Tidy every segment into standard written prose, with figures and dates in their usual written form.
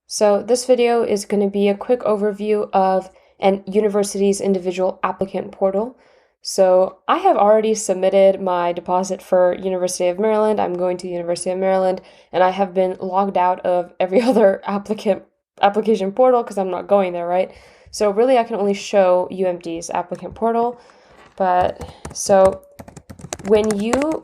So this video is going to be a quick overview of an university's individual applicant portal. So I have already submitted my deposit for University of Maryland. I'm going to the University of Maryland, and I have been logged out of every other application portal because I'm not going there, right? So really I can only show UMD's applicant portal. But so when you've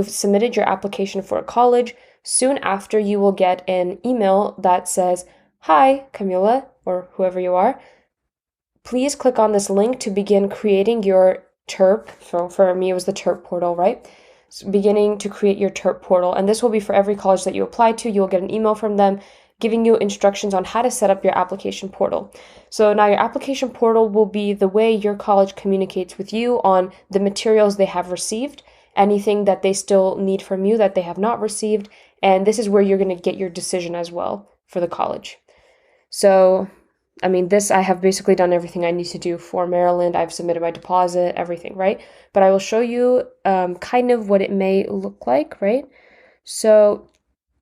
submitted your application for a college, soon after you will get an email that says, "Hi, Camila," or whoever you are. "Please click on this link to begin creating your TERP." So for me, it was the TERP portal, right? So beginning to create your TERP portal. And this will be for every college that you apply to. You'll get an email from them giving you instructions on how to set up your application portal. So now your application portal will be the way your college communicates with you on the materials they have received, anything that they still need from you that they have not received, and this is where you're going to get your decision as well for the college. So, this, I have basically done everything I need to do for Maryland. I've submitted my deposit, everything, right? But I will show you kind of what it may look like, right? So,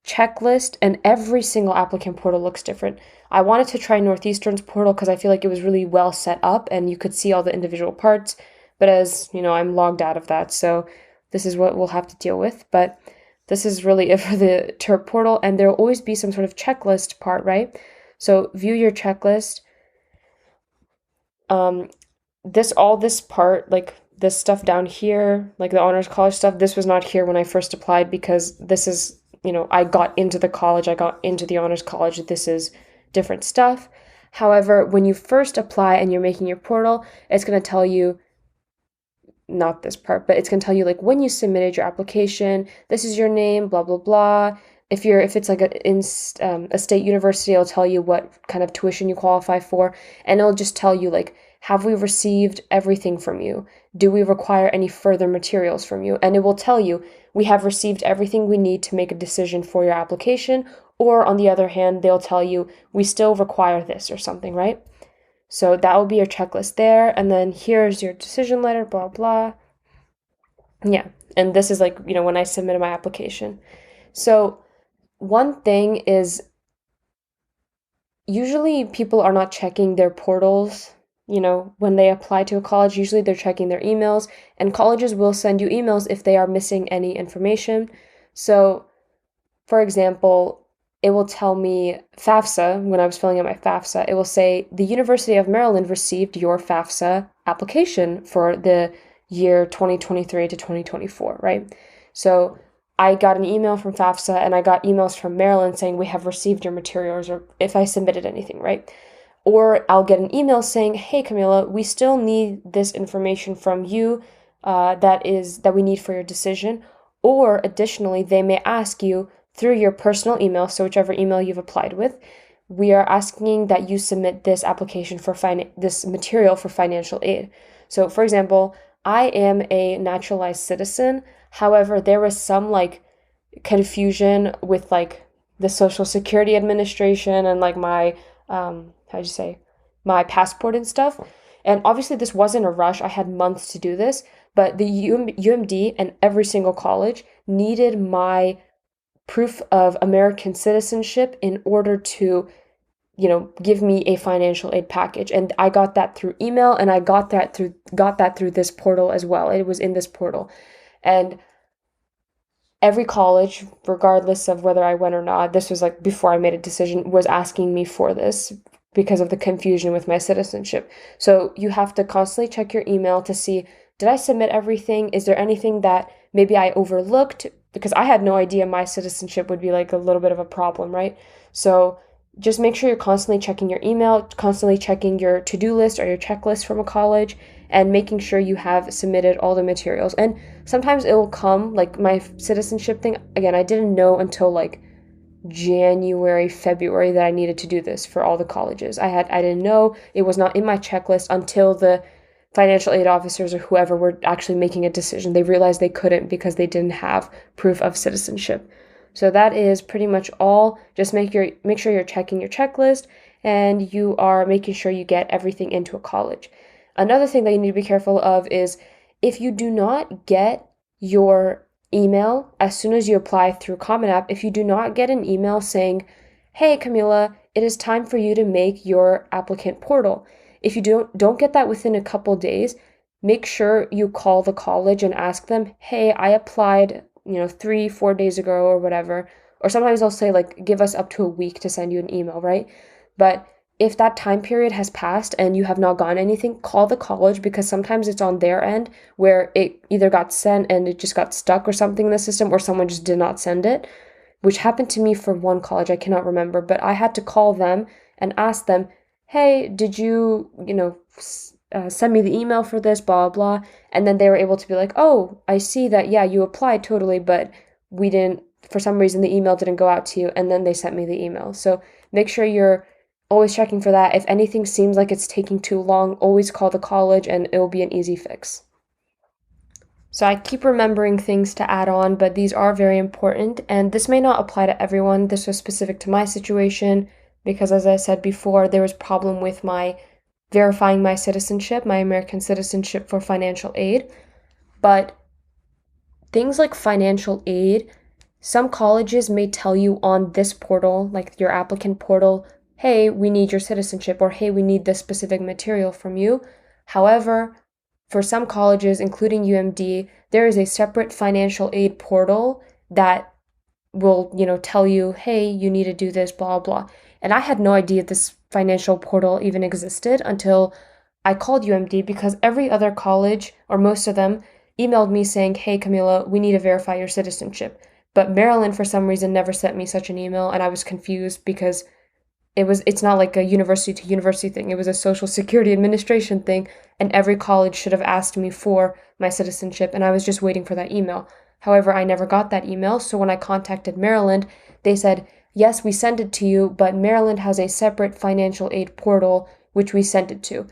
checklist, and every single applicant portal looks different. I wanted to try Northeastern's portal because I feel like it was really well set up and you could see all the individual parts. But as you know, I'm logged out of that, so this is what we'll have to deal with. But this is really it for the TERP portal, and there will always be some sort of checklist part, right? So view your checklist. This part, like this stuff down here, like the honors college stuff, this was not here when I first applied because this is, I got into the college, I got into the honors college, this is different stuff. However, when you first apply and you're making your portal, it's going to tell you, not this part, but it's going to tell you like when you submitted your application, this is your name, blah, blah, blah. If it's like a state university, it'll tell you what kind of tuition you qualify for, and it'll just tell you like, have we received everything from you? Do we require any further materials from you? And it will tell you, we have received everything we need to make a decision for your application, or on the other hand, they'll tell you, we still require this or something, right? So that will be your checklist there, and then here's your decision letter, blah, blah. Yeah, and this is like, when I submitted my application. So one thing is, usually people are not checking their portals, when they apply to a college. Usually they're checking their emails, and colleges will send you emails if they are missing any information. So, for example, it will tell me FAFSA, when I was filling out my FAFSA, it will say, the University of Maryland received your FAFSA application for the year 2023 to 2024, right? So I got an email from FAFSA and I got emails from Maryland saying, we have received your materials, or if I submitted anything, right? Or I'll get an email saying, hey, Camila, we still need this information from you that we need for your decision. Or additionally, they may ask you through your personal email, so whichever email you've applied with, we are asking that you submit this application for this material for financial aid. So, for example, I am a naturalized citizen. However, there was some like confusion with like the Social Security Administration and like my my passport and stuff. And obviously this wasn't a rush. I had months to do this, but the UMD and every single college needed my proof of American citizenship in order to, give me a financial aid package. And I got that through email, and I got that through this portal as well. It was in this portal. And every college, regardless of whether I went or not, this was like before I made a decision, was asking me for this because of the confusion with my citizenship. So you have to constantly check your email to see, did I submit everything? Is there anything that maybe I overlooked? Because I had no idea my citizenship would be like a little bit of a problem, right? So just make sure you're constantly checking your email, constantly checking your to-do list or your checklist from a college, and making sure you have submitted all the materials. And sometimes it will come, like my citizenship thing, again, I didn't know until like January, February that I needed to do this for all the colleges. I didn't know, it was not in my checklist until the financial aid officers or whoever were actually making a decision. They realized they couldn't because they didn't have proof of citizenship. So that is pretty much all. Just make sure you're checking your checklist and you are making sure you get everything into a college. Another thing that you need to be careful of is if you do not get your email as soon as you apply through Common App. If you do not get an email saying, "Hey Camila, it is time for you to make your applicant portal." If you don't get that within a couple days, make sure you call the college and ask them, "Hey, I applied, 3, 4 days ago or whatever." Or sometimes they'll say like, "Give us up to a week to send you an email," right? But if that time period has passed and you have not gotten anything, call the college, because sometimes it's on their end where it either got sent and it just got stuck or something in the system, or someone just did not send it, which happened to me for one college. I cannot remember, but I had to call them and ask them, "Hey, did you, send me the email for this, blah, blah, blah." And then they were able to be like, "Oh, I see that, yeah, you applied totally, but we didn't, for some reason, the email didn't go out to you." And then they sent me the email. So make sure you're always checking for that. If anything seems like it's taking too long, always call the college and it will be an easy fix. So I keep remembering things to add on, but these are very important, and this may not apply to everyone. This was specific to my situation because, as I said before, there was problem with my verifying my citizenship, my American citizenship for financial aid. But things like financial aid, some colleges may tell you on this portal, like your applicant portal, "Hey, we need your citizenship," or "Hey, we need this specific material from you." However, for some colleges, including UMD, there is a separate financial aid portal that will, tell you, "Hey, you need to do this, blah, blah." And I had no idea this financial portal even existed until I called UMD, because every other college, or most of them, emailed me saying, "Hey, Camila, we need to verify your citizenship." But Maryland, for some reason, never sent me such an email, and I was confused because it's not like a university to university thing. It was a Social Security Administration thing, and every college should have asked me for my citizenship, and I was just waiting for that email. However, I never got that email, so when I contacted Maryland, they said, "Yes, we sent it to you, but Maryland has a separate financial aid portal which we sent it to."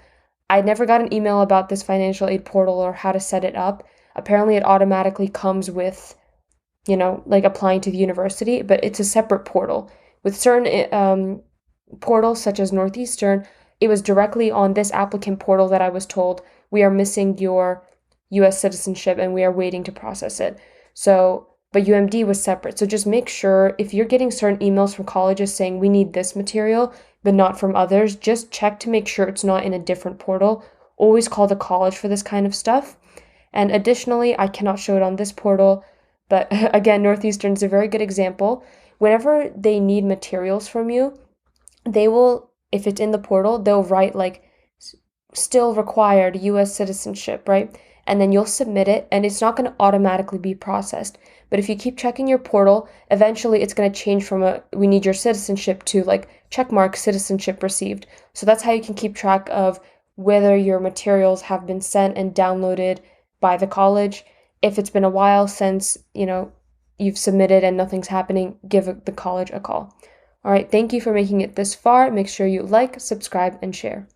I never got an email about this financial aid portal or how to set it up. Apparently, it automatically comes with, like applying to the university, but it's a separate portal. With certain portals such as Northeastern, it was directly on this applicant portal that I was told, "We are missing your US citizenship and we are waiting to process it." So, but UMD was separate. So just make sure, if you're getting certain emails from colleges saying we need this material, but not from others, just check to make sure it's not in a different portal. Always call the college for this kind of stuff. And additionally, I cannot show it on this portal, but again, Northeastern is a very good example. Whenever they need materials from you, they will, if it's in the portal, they'll write like "still required US citizenship," right? And then you'll submit it, and it's not going to automatically be processed. But if you keep checking your portal, eventually it's going to change from a "we need your citizenship" to like checkmark "citizenship received." So that's how you can keep track of whether your materials have been sent and downloaded by the college. If it's been a while since, you've submitted and nothing's happening, give the college a call. All right, thank you for making it this far. Make sure you like, subscribe, and share.